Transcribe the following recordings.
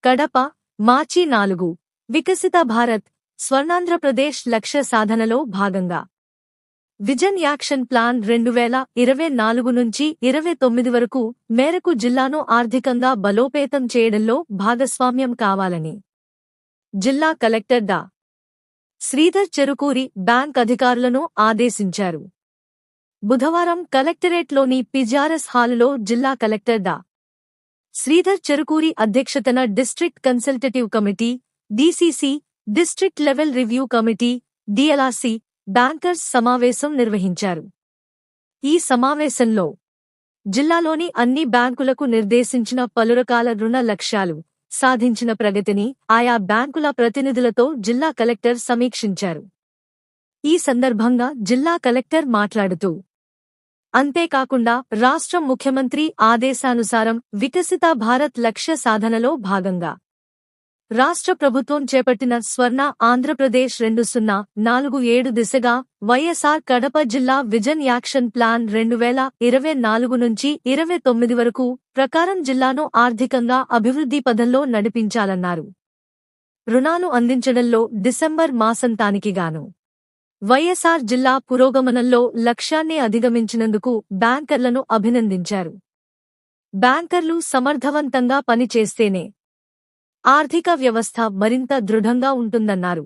కడప మార్చి 4 వికసిత భారత్ స్వర్ణాంధ్రప్రదేశ్ లక్ష్య సాధనలో భాగంగా విజన్ యాక్షన్ ప్లాన్ 2024 నుంచి 29 వరకు మేరకు జిల్లాను ఆర్థికంగా బలోపేతం చేయడంలో భాగస్వామ్యం కావాలని జిల్లా కలెక్టర్ డా. శ్రీధర్ చెరుకూరి బ్యాంక్ అధికారులను ఆదేశించారు. బుధవారం కలెక్టరేట్లోని పిజారస్ హాలులో జిల్లా కలెక్టర్ డా. శ్రీధర్ చెరుకూరి అధ్యక్షతన district consultative committee, DCC, district level review committee, DLRC, bankers సమావేశం నిర్వహించారు. ఈ సమావేశంలో జిల్లాలోని అన్ని బ్యాంకులకు నిర్దేశించిన పలురకాల రుణ లక్ష్యాలు, సాధించిన ప్రగతిని ఆయా బ్యాంకుల ప్రతినిధులతో జిల్లా కలెక్టర్ సమీక్షించారు. ఈ సందర్భంగా జిల్లా కలెక్టర్ మాట్లాడుతూ అంతేకాకుండా రాష్ట్ర ముఖ్యమంత్రి ఆదేశానుసారం వికసిత భారత్ లక్ష్య సాధనలో భాగంగా రాష్ట్ర ప్రభుత్వం చేపట్టిన స్వర్ణ ఆంధ్రప్రదేశ్ 2047 దిశగా వైఎస్ఆర్ కడప జిల్లా విజన్ యాక్షన్ ప్లాన్ 2024 నుంచి 29 వరకు ప్రకారం జిల్లాను ఆర్థికంగా అభివృద్ధి పథంలో నడిపించాలన్నారు. రుణాలు అందించడంలో డిసెంబర్ మాసంతానికిగాను వైఎస్ఆర్ జిల్లా పురోగమనంలో లక్ష్యాన్ని అధిగమించినందుకు బ్యాంకర్లను అభినందించారు. బ్యాంకర్లు సమర్థవంతంగా పనిచేస్తేనే ఆర్థిక వ్యవస్థ మరింత దృఢంగా ఉంటుందన్నారు.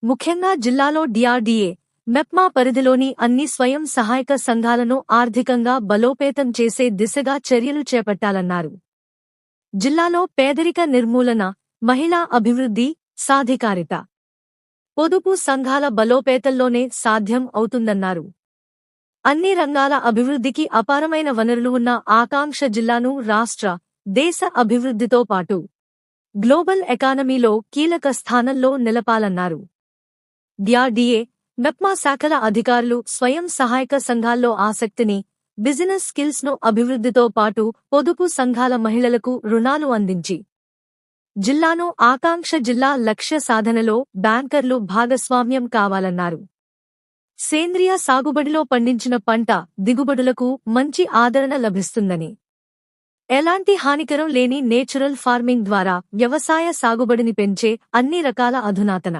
ముఖ్యంగా జిల్లాలో డిఆర్డీఏ, మెప్మా పరిధిలోని అన్ని స్వయం సహాయక సంఘాలను ఆర్థికంగా బలోపేతం చేసే దిశగా చర్యలు చేపట్టాలన్నారు. జిల్లాలో పేదరిక నిర్మూలన, మహిళా అభివృద్ధి, సాధికారిత, పొదుపు సంఘాల బలోపేతంలోనే సాధ్యం అవుతుందన్నారు. అన్ని రంగాల అభివృద్ధికి అపారమైన వనరులు ఉన్న ఆకాంక్ష జిల్లాను రాష్ట్ర, దేశ అభివృద్ధితో పాటు గ్లోబల్ ఎకానమీలో కీలక స్థానంలో నిలపాలన్నారు. డిఆర్డీఏ, మెప్మా శాఖల అధికారులు స్వయం సహాయక సంఘాల్లో ఆసక్తిని, బిజినెస్ స్కిల్స్ ను అభివృద్ధితో పాటు పొదుపు సంఘాల మహిళలకు రుణాలు అందించి జిల్లాను ఆకాంక్ష జిల్లా లక్ష్య సాధనలో బ్యాంకర్లు భాగస్వామ్యం కావాలన్నారు. సేంద్రియ సాగుబడిలో పండించిన పంట దిగుబడులకు మంచి ఆదరణ లభిస్తుందని, ఎలాంటి హానికరం లేని నేచురల్ ఫార్మింగ్ ద్వారా వ్యవసాయ సాగుబడిని పెంచే అన్ని రకాల అధునాతన